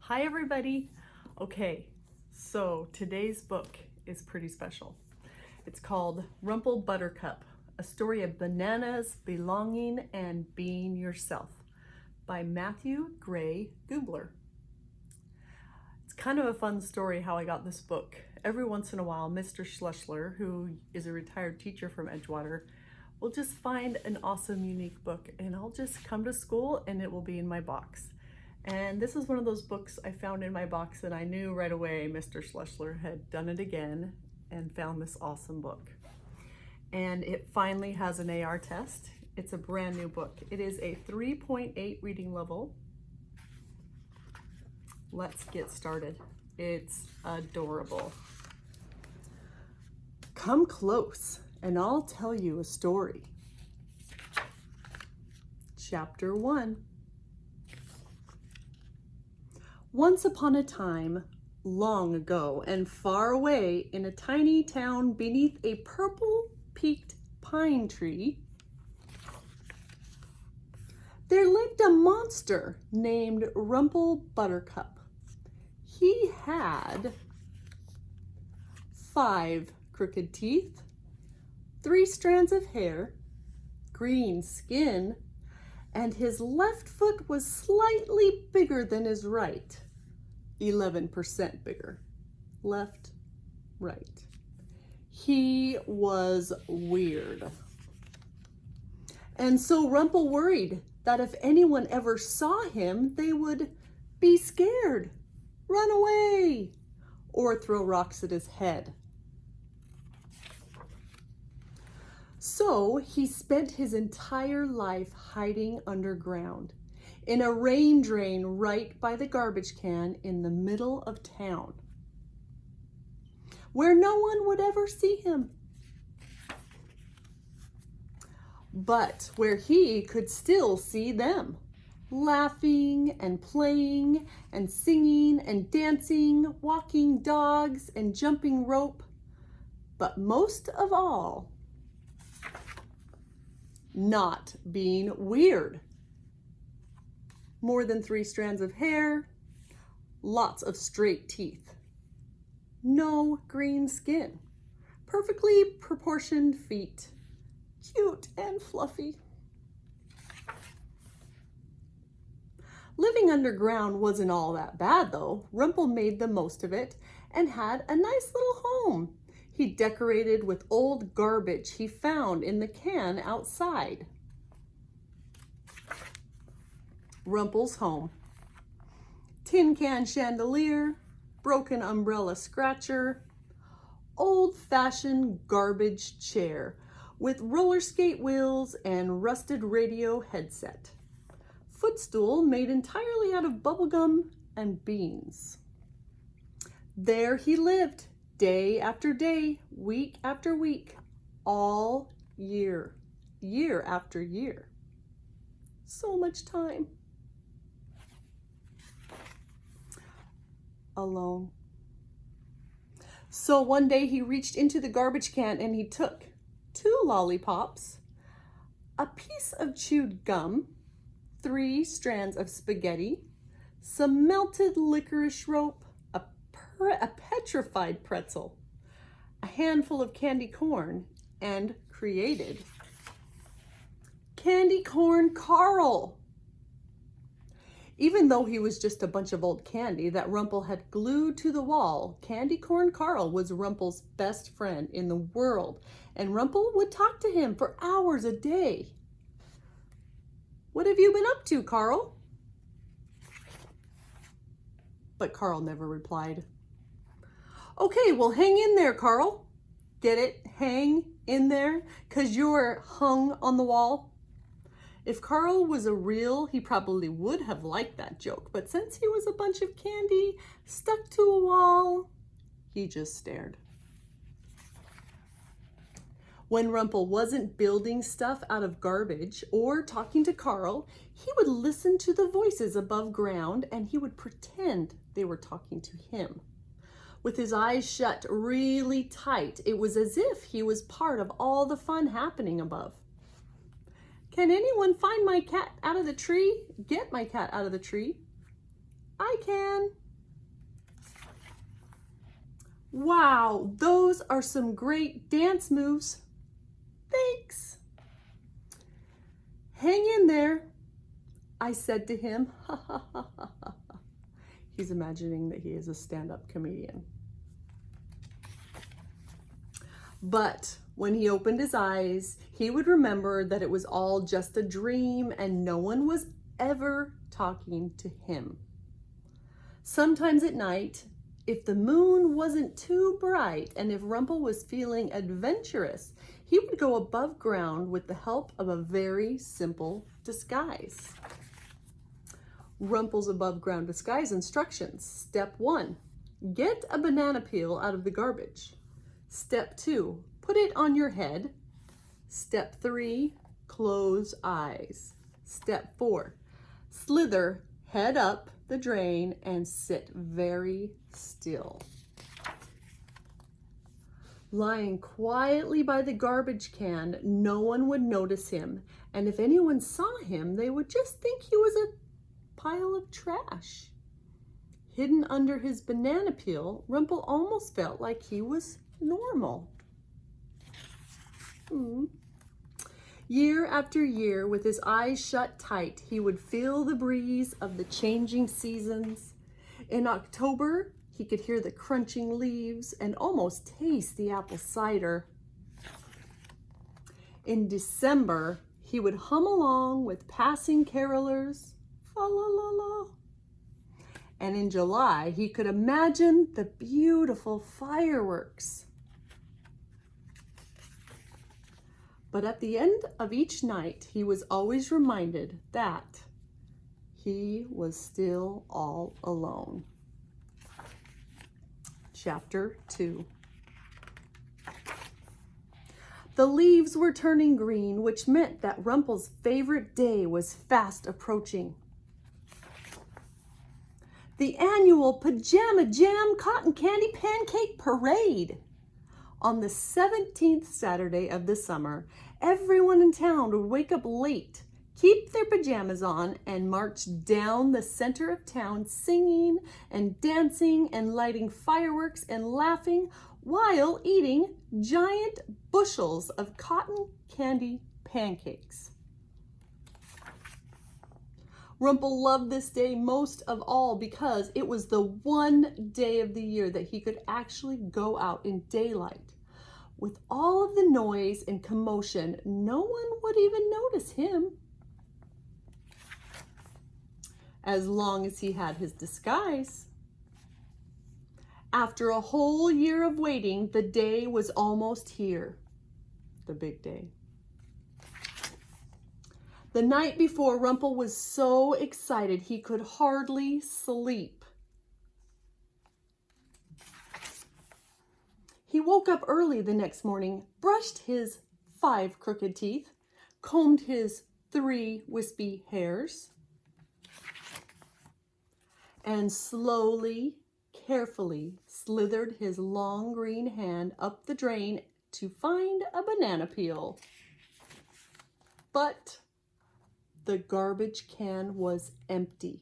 Hi everybody. Okay, so today's book is pretty special. It's called Rumple, Buttercup, a story of bananas, belonging, and being yourself by Matthew Gray Gubler. It's kind of a fun story how I got this book. Every once in a while, Mr. Schlussler, who is a retired teacher from Edgewater, will just find an awesome, unique book, and I'll just come to school and it will be in my box. And this is one of those books I found in my box and I knew right away Mr. Schlussler had done it again and found this awesome book. And it finally has an AR test. It's a brand new book. It is a 3.8 reading level. Let's get started. It's adorable. Come close and I'll tell you a story. Chapter 1. Once upon a time, long ago and far away in a tiny town beneath a purple-peaked pine tree, there lived a monster named Rumple Buttercup. He had 5 crooked teeth, 3 strands of hair, green skin, and his left foot was slightly bigger than his right. 11% bigger. Left, right. He was weird. And so Rumple worried that if anyone ever saw him, they would be scared, run away, or throw rocks at his head. So he spent his entire life hiding underground in a rain drain right by the garbage can in the middle of town, where no one would ever see him, but where he could still see them, laughing and playing and singing and dancing, walking dogs and jumping rope, but most of all, not being weird. More than 3 strands of hair, lots of straight teeth, no green skin, perfectly proportioned feet, cute and fluffy. Living underground wasn't all that bad though. Rumple made the most of it and had a nice little home. He decorated with old garbage he found in the can outside. Rumple's home. Tin can chandelier, broken umbrella scratcher, old-fashioned garbage chair with roller skate wheels and rusted radio headset. Footstool made entirely out of bubblegum and beans. There he lived, day after day, week after week, all year, year after year. So much time. Alone. So one day he reached into the garbage can and he took 2 lollipops, a piece of chewed gum, 3 strands of spaghetti, some melted licorice rope, a petrified pretzel, a handful of candy corn, and created Candy Corn Carl. Even though he was just a bunch of old candy that Rumple had glued to the wall, Candy Corn Carl was Rumple's best friend in the world, and Rumple would talk to him for hours a day. "What have you been up to, Carl?" But Carl never replied. "Okay, well, hang in there, Carl." Get it? Hang in there? 'Cause you're hung on the wall. If Carl was a real, he probably would have liked that joke, but since he was a bunch of candy stuck to a wall, he just stared. When Rumple wasn't building stuff out of garbage or talking to Carl, he would listen to the voices above ground and he would pretend they were talking to him. With his eyes shut really tight, it was as if he was part of all the fun happening above. "Can anyone find my cat out of the tree? Get my cat out of the tree?" I can. Wow, those are some great dance moves. Thanks. Hang in there, I said to him. He's imagining that he is a stand-up comedian. But when he opened his eyes, he would remember that it was all just a dream and no one was ever talking to him. Sometimes at night, if the moon wasn't too bright and if Rumple was feeling adventurous, he would go above ground with the help of a very simple disguise. Rumple's above ground disguise instructions. Step 1, get a banana peel out of the garbage. Step 2, put it on your head. Step 3, close eyes. Step 4, slither head up the drain and sit very still. Lying quietly by the garbage can, no one would notice him, and if anyone saw him, they would just think he was a pile of trash. Hidden under his banana peel, Rumple almost felt like he was normal. Year after year, with his eyes shut tight, he would feel the breeze of the changing seasons. In October, he could hear the crunching leaves and almost taste the apple cider. In December, he would hum along with passing carolers, fa-la-la-la. And in July, he could imagine the beautiful fireworks. But at the end of each night, he was always reminded that he was still all alone. Chapter 2. The leaves were turning green, which meant that Rumple's favorite day was fast approaching. The annual Pajama Jam Cotton Candy Pancake Parade. On the 17th Saturday of the summer, everyone in town would wake up late, keep their pajamas on, and march down the center of town singing and dancing and lighting fireworks and laughing while eating giant bushels of cotton candy pancakes. Rumple loved this day most of all because it was the one day of the year that he could actually go out in daylight. With all of the noise and commotion, no one would even notice him. As long as he had his disguise. After a whole year of waiting, the day was almost here. The big day. The night before, Rumple was so excited he could hardly sleep. He woke up early the next morning, brushed his 5 crooked teeth, combed his 3 wispy hairs, and slowly, carefully slithered his long green hand up the drain to find a banana peel. But the garbage can was empty.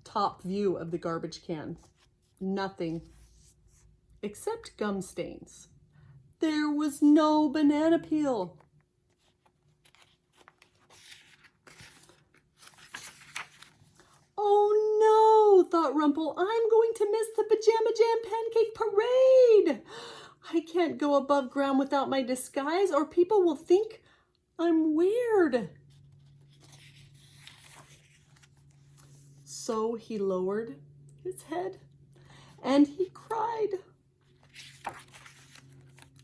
Top view of the garbage can. Nothing. Except gum stains. There was no banana peel. Oh no, thought Rumple, I'm going to miss the Pajama Jam Pancake Parade. I can't go above ground without my disguise or people will think I'm weird. So he lowered his head and he cried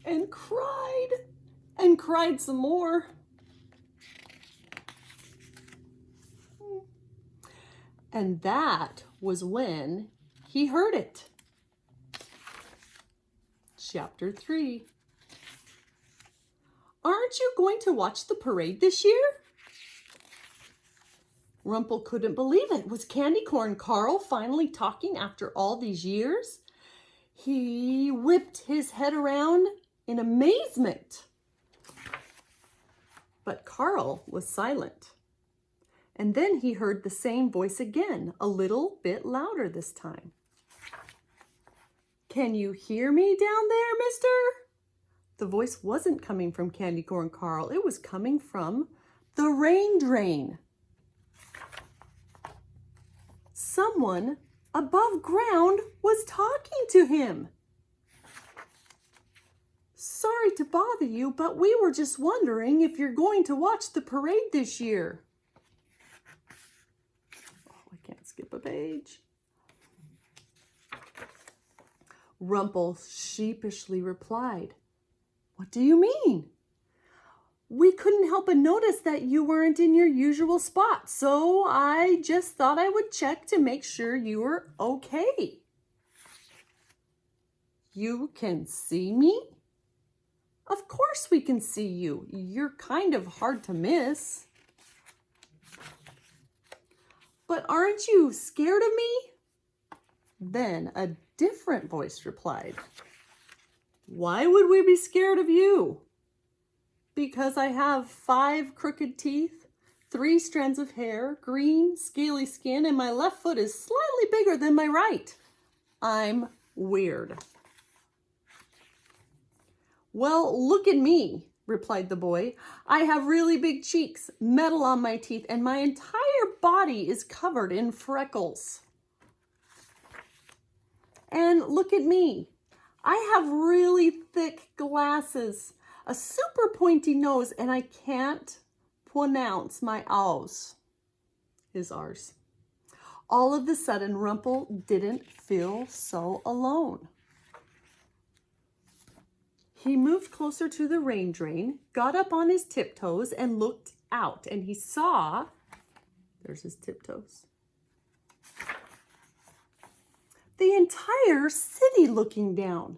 and cried and cried some more. And that was when he heard it. Chapter 3. Aren't you going to watch the parade this year? Rumple couldn't believe it. Was Candy Corn Carl finally talking after all these years? He whipped his head around in amazement. But Carl was silent. And then he heard the same voice again, a little bit louder this time. "Can you hear me down there, mister?" The voice wasn't coming from Candy Corn Carl. It was coming from the rain drain. Someone above ground was talking to him. "Sorry to bother you, but we were just wondering if you're going to watch the parade this year." Oh, I can't skip a page. Rumple sheepishly replied, "What do you mean?" "We couldn't help but notice that you weren't in your usual spot, so I just thought I would check to make sure you were okay." "You can see me?" "Of course we can see you. You're kind of hard to miss." "But aren't you scared of me?" Then a different voice replied, "Why would we be scared of you?" "Because I have 5 crooked teeth, 3 strands of hair, green, scaly skin, and my left foot is slightly bigger than my right. I'm weird." "Well, look at me," replied the boy. "I have really big cheeks, metal on my teeth, and my entire body is covered in freckles. And look at me. I have really thick glasses, a super pointy nose, and I can't pronounce my O's," his R's. All of a sudden, Rumple didn't feel so alone. He moved closer to the rain drain, got up on his tiptoes, and looked out, and he saw, there's his tiptoes, the entire city looking down.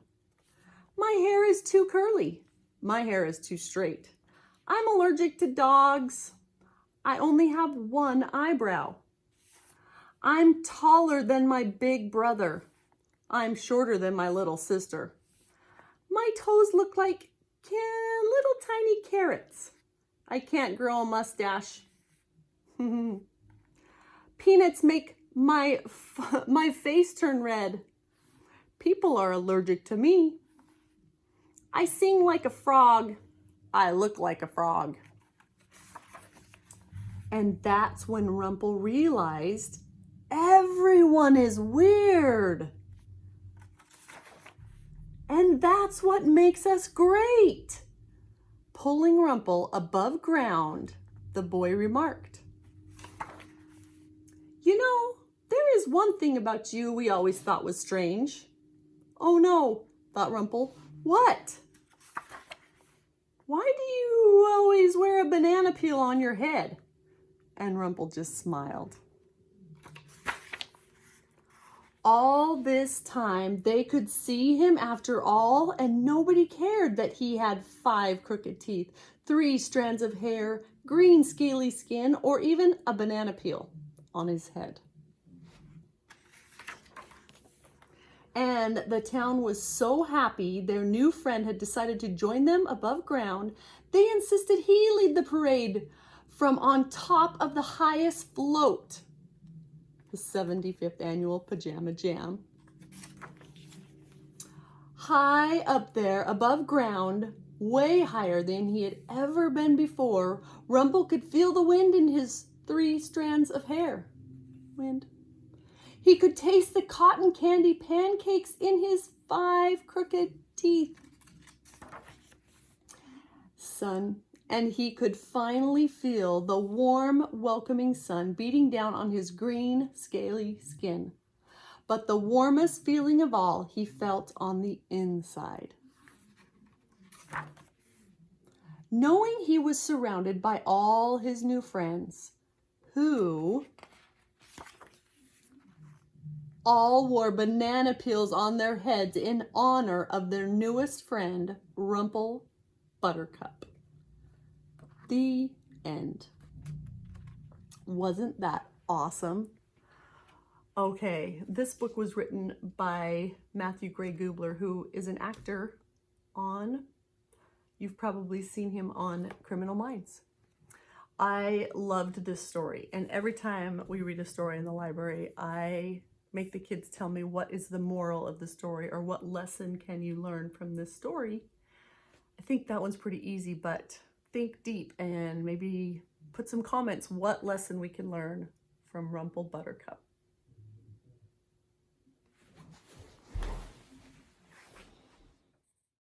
"My hair is too curly. My hair is too straight. I'm allergic to dogs. I only have 1 eyebrow. I'm taller than my big brother. I'm shorter than my little sister. My toes look like little tiny carrots. I can't grow a mustache. Peanuts make my face turn red. People are allergic to me. I sing like a frog. I look like a frog." And that's when Rumple realized everyone is weird. And that's what makes us great. Pulling Rumple above ground, the boy remarked, "You know, there is one thing about you we always thought was strange." "Oh no," thought Rumple. "What?" "Why do you always wear a banana peel on your head?" And Rumple just smiled. All this time, they could see him after all, and nobody cared that he had 5 crooked teeth, 3 strands of hair, green scaly skin, or even a banana peel on his head. And the town was so happy their new friend had decided to join them above ground, they insisted he lead the parade from on top of the highest float, the 75th annual Pajama Jam. High up there above ground, way higher than he had ever been before, Rumple could feel the wind in his 3 strands of hair. Wind. He could taste the cotton candy pancakes in his 5 crooked teeth. Sun. And he could finally feel the warm, welcoming sun beating down on his green, scaly skin. But the warmest feeling of all he felt on the inside. Knowing he was surrounded by all his new friends, who all wore banana peels on their heads in honor of their newest friend, Rumple Buttercup. The end. Wasn't that awesome? Okay, this book was written by Matthew Gray Gubler, who is an actor on, you've probably seen him on Criminal Minds. I loved this story, and every time we read a story in the library, I make the kids tell me what is the moral of the story or what lesson can you learn from this story. I think that one's pretty easy, but think deep and maybe put some comments what lesson we can learn from Rumple Buttercup.